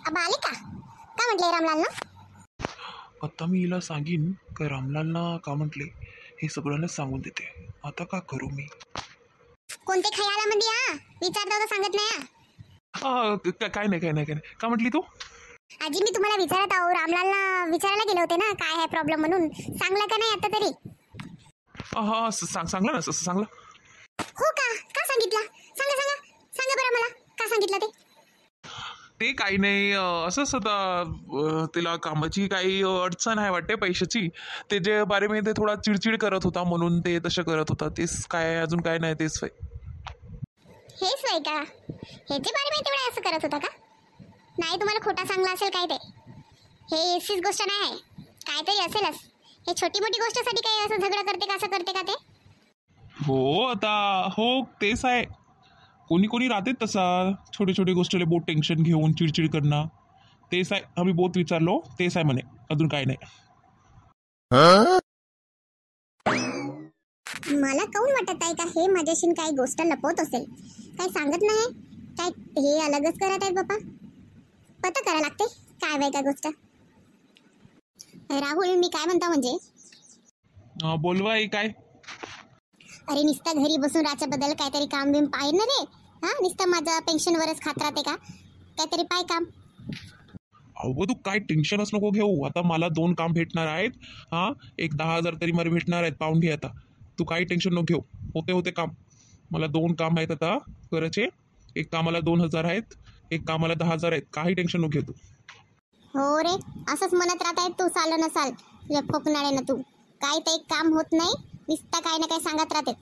आबा आले का? काय म्हटले रामलाल ना? आता मी हिला सांगीन का रामलालना का म्हटले हे सगळ्यांना सांगून देते. आता का करू मी? कोणते खयाला मध्ये विचारता तर सांगत नाही काय नाही का म्हटली तू? आजी मी तुम्हाला विचारत आहो, रामलालला विचारायला गेले होते ना काय आहे प्रॉब्लेम म्हणून. सांगला का नाही आता तरी? हा सांगला ना सांगला. हो का सांगितलं? सांगा बरं मला का सांगितलं ते काही नाही, असंच आता तिला कामाची काही अडचण आहे वाटते पैशाची. ते जे बारे में ते थोडा चिडचिड करत होता म्हणून ते तसं करत होता. तेच काय अजून काय नाही तेच. हेच वय का? ह्याचे बारे में तेवढा असं करत होता का? नाही तुम्हाला खोटा सांगला असेल काय ते. हे अशीच गोष्ट नाही आहे, काहीतरी असेलच. हे छोटी मोठी गोष्टसाठी काही असं झगडा करते का, असं करते का ते? हो आता हो तेच आहे. कोणी राहते तसा छोटी गोष्टीला बहुत टेन्शन घेऊन चिडचिड करणं. तेच आहे. आम्ही बहुत विचारलो तेच आहे म्हणे, अजून काय नाही. मला काऊन वाटत आहे का हे माझ्याशी काही गोष्ट लपवत असेल, काही सांगत नाही काय. हे अलगच करत आहेत बापा. पता करा लागते काय वय का गोष्ट. राहुल मी काय म्हणता म्हणजे बोलवा काय? अरे नुसता घरी बसून राहच्या बद्दल काहीतरी काम बिम पाहिजे ना रे. नुसतं माझं पेन्शनवरच खात राहते का? काहीतरी पाय काम. अहो तू काय टेन्शनच नको घेऊ. आता मला 2 काम भेटणार आहेत. एक 10,000 तरी मला भेटणार आहेत पाहून घे. आता तू काही टेन्शन नको घेऊ. होते काम. मला 2 काम आहेत आता करायचे. एक कामाला 2,000 आहेत, एक कामाला 10,000 आहेत. काही टेन्शन नको घेऊ तू. हो रे, असंच म्हणत राहत आहे तू साल ना साल. फोकणारे ना तू. काही तर एक काम होत नाही, नुसता काही ना काही सांगत राहते.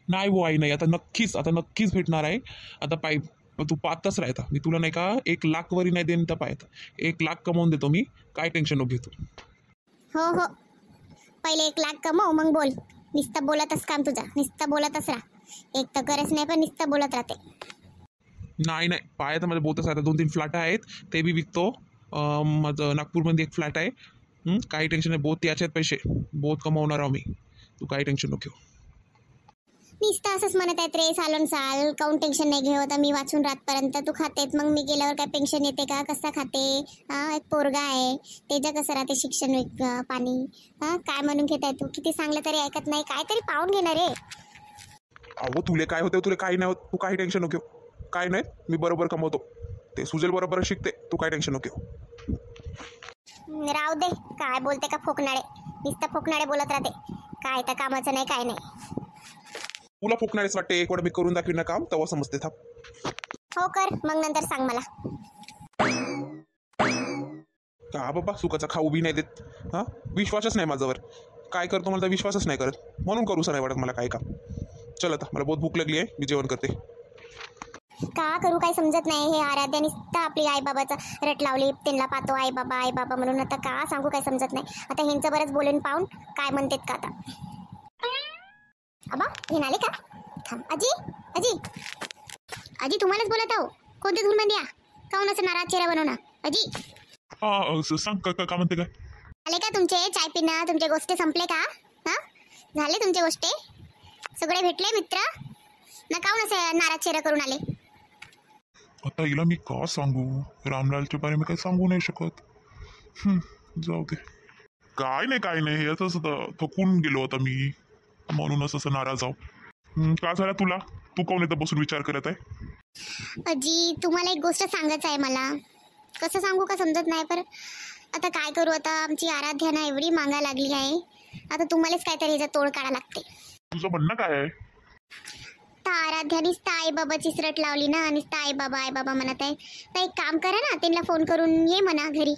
नाही वो आई नाही, आता नक्कीच भेटणार आहे. आता पाय तू पाहतच राहता. मी तुला नाही का 1,00,000 वरी नाही देईन तर पाहत 1,00,000 कमवून देतो मी. काय टेन्शन नको घेतो. हो पहिले 1,00,000 कमव मग बोल. नुसतं बोलतच काम तुझा, नुसतं बोलतच राहा. एक तर गरज नाही पण नुसतं बोलत राहते. नाही पाहत माझ्या बोतच आता 2-3 फ्लॅट आहेत ते बी विकतो. माझं नागपूरमध्ये एक फ्लॅट आहे. काही टेन्शन नाही. बहुत याच्यात पैसे बहुत कमवणार आहो मी. तू काही टेन्शन नको घेऊ. नुसतं असंच म्हणत आहेत रे सालोन साल. काऊन टेन्शन नाही घेऊ. आता मी वाचून रातपर्यंत तू खातेत, मग मी गेल्यावर काय पेन्शन येते का? कसं खाते? एक पोरगा आहे त्याचं कसं राहते शिक्षण पाणी. काय म्हणून घेताय तू? किती सांगलं तरी ऐकत नाही. काहीतरी पाहून घेणार रे. अहो तुले काय होते? तुला काही नाही होत. तू काही टेन्शन नको घेऊ. काय नाही, मी बरोबर कमवतो. ते सुजल बरोबर शिकते. तू काय टेन्शन नको घेऊ. राहू दे. काय बोलते का फोकणारे. नुसतं फोकणारे बोलत राहते. काय तर कामाचं नाही काय नाही. तुला फुकणारेच वाटते. एक वेळा मी करून दाखवीन ना काम, तेव्हा समजते. थांब. हो कर, मग नंतर सांग मला. का बाबा सुखाचा खाऊ बी नाही देत. विश्वासच नाही माझ्यावर. काय करतो मला तर विश्वासच नाही करत. म्हणून करूच नाही वाटत मला काय काम. चल आता मला बहुत भूक लागली आहे, मी जेवण करते. का करू काही समजत नाही. हे आराध्या नुसतं आपली आईबाबाचं रट लावली. त्यांना पाहतो आई बाबा म्हणून. आता का सांगू काही समजत नाही. आता ह्यांचं बरंच बोलून पाहून काय म्हणतात का आता. अबा हे नाले का? थांब. आजी तुम्हालाच बोलत आहो. कोणते धूल मध्ये काऊन असं नाराज चेहरा बनवणार आजी? सांग का म्हणते काय? झाले का तुमचे चाय पिणं? तुमचे गोष्टी संपले का? झाले तुमचे गोष्टी सगळे भेटले मित्र ना? काऊन असं नाराज चेहरा करून आले? आता हिला मी का सांगू? रामलालच्या बारे मी काही सांगू नाही शकत. जाऊ दे. काय नाही हे असंच थकून गेलो होता मी, म्हणूनच असं नाराज आहो. का झालं तुला? तू कोण येतं बसून विचार करत आहे? अजी तुम्हाला एक गोष्ट सांगायचं आहे मला. कसं सांगू का समजत नाही. पर आता काय करू. आता आमची आराध्या ना एवढी मागा लागली आहे. आता तुम्हालाच काहीतरी याचा तोड काढा लागते. तुझं म्हणणं काय आहे? आराध्यानीच तर आई बाबाची रट लावली ना. आणि आई बाबा म्हणत आहे. तर एक काम करा ना, त्यांना फोन करून ये म्हणा घरी.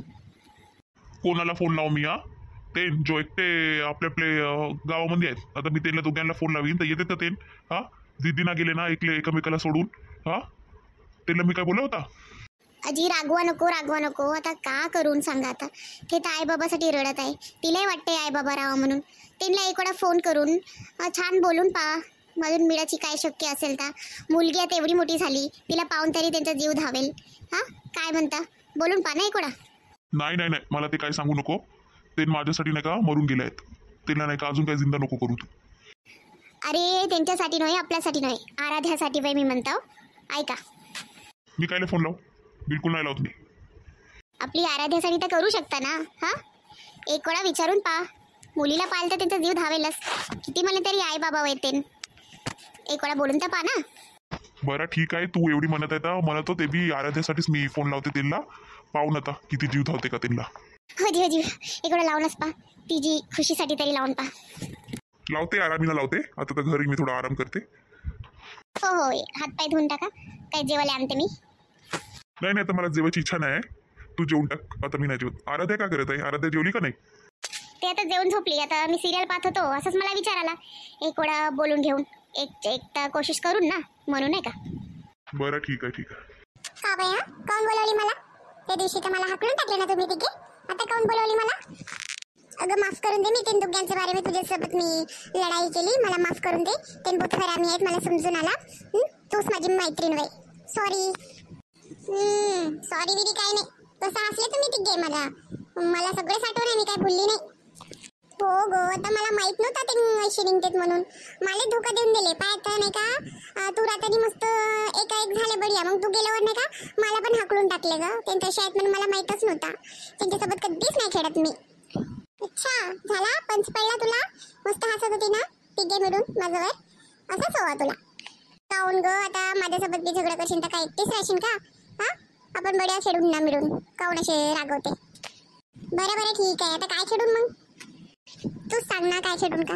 कोणाला फोन लावू मी? ते जो एकटे आपले गावामध्ये आहेत. आता मी त्यांना दोघांना फोन लावीन तर येते तर ते. दिदीना गेले ना एकमेकाला सोडून. त्यांना मी काय बोलला होता? अजी रागवा नको. आता का करून सांगा. आता ते तर आई बाबासाठी रडत आहे. तिलाही वाटते आई बाबा राहा म्हणून. त्यांना एक वेळा फोन करून छान बोलून पहा. मधून मिळाची काय शक्य असेल तर. मुलगी आता एवढी मोठी झाली, तिला पाहून तरी त्यांचा जीव धावेल. काय म्हणता? बोलून पहा ना एक वेळा. नाही मला ते काय सांगू नको. ते माझ्यासाठी नाही का मरून गेले आहेत. त्यांना नाही का अजून काही जिंदा नको करू तू. अरे त्यांच्यासाठी नाही, आपल्यासाठी नाही, आराध्यासाठी बाई मी म्हणतो. ऐका. मी कायले फोन लावू? बिलकुल नाही लावत मी. आपली आराध्यासाठी तर करू शकता ना. हा, एक वेळा विचारून पहा. मुलीला पाहिलं तर त्यांचा जीव धावेलच. किती म्हणले तरी आई बाबा येते. एक वेळा बोलून तर पहा ना. बरं ठीक आहे, तू एवढी म्हणत आहे तर म्हणतो ते बी आराध्यासाठीच मी फोन लावते त्यांना. पाहून आता किती जीव धावते का त्यांना. हो जी एक वेळा लावूनच पहा. तिची खुशीसाठी तरी लावून पहा. लावते, आरामीला लावते. आता तर घरी मी थोडा आराम करते. हो हो, हातपाय धुवून टाका. काय जेवायला आणते मी. नाही नाही, आता मला जेवायची इच्छा नाही आहे. तू जेवून टाक, आता मी नाही जेवत. आराध्या काय करत आहे? आराध्या जेवली का नाही? ते आता जेवण झोपली. आता मी सिरियल पाहत होतो, असंच मला विचार आला. एक वेळा बोलून घेऊन एक तर कोशिश करून ना, म्हणून नाही का. बरं ठीक आहे ठीक आहे. का बाई, हा कोण बोलवली मला? त्या दिवशी तर मला हाकलून टाकले ना तुम्ही तिथे. आता कोण बोलवली मला? अगं माफ करून दे. मी तीन दुग्यांच्या बारे में तुझ्यासोबत मी लढाई केली. मला माफ करून दे. ते बहुत हरामी आहेत, मला समजून आला. तूच माझी मैत्रीण वय. सॉरी. सॉरी बिरी काय नाही. कसं असले तुम्ही तिघे. मला सगळं साठवून आहे, मी काय भुलली नाही. हो गो, आता मला माहित नव्हता ते अशी निघतात म्हणून. मला धोका देऊन दिले. पाहता नाही का, तू रात्री मस्त एकाएक झाले बढिया. मग तू गेल्यावर नाही का मला पण हाकलून टाकले ग. त्यांच्या शाळेत म्हणून मला माहीतच नव्हता. त्यांच्यासोबत कधीच नाही खेळत मी. अच्छा झाला, पंच पडला तुला. मस्त हसत होती ना तिघे मिळून माझ्यावर. असंच हवा तुला. काऊन ग, आता माझ्यासोबत बी झगडा करशील तर काय एकटीच राहशील का? हा, आपण बड्या खेळून ना मिळून. काऊन असे रागवते? बरं ठीक आहे. आता काय खेळून मग? तूच सांग ना, काय खेळून का?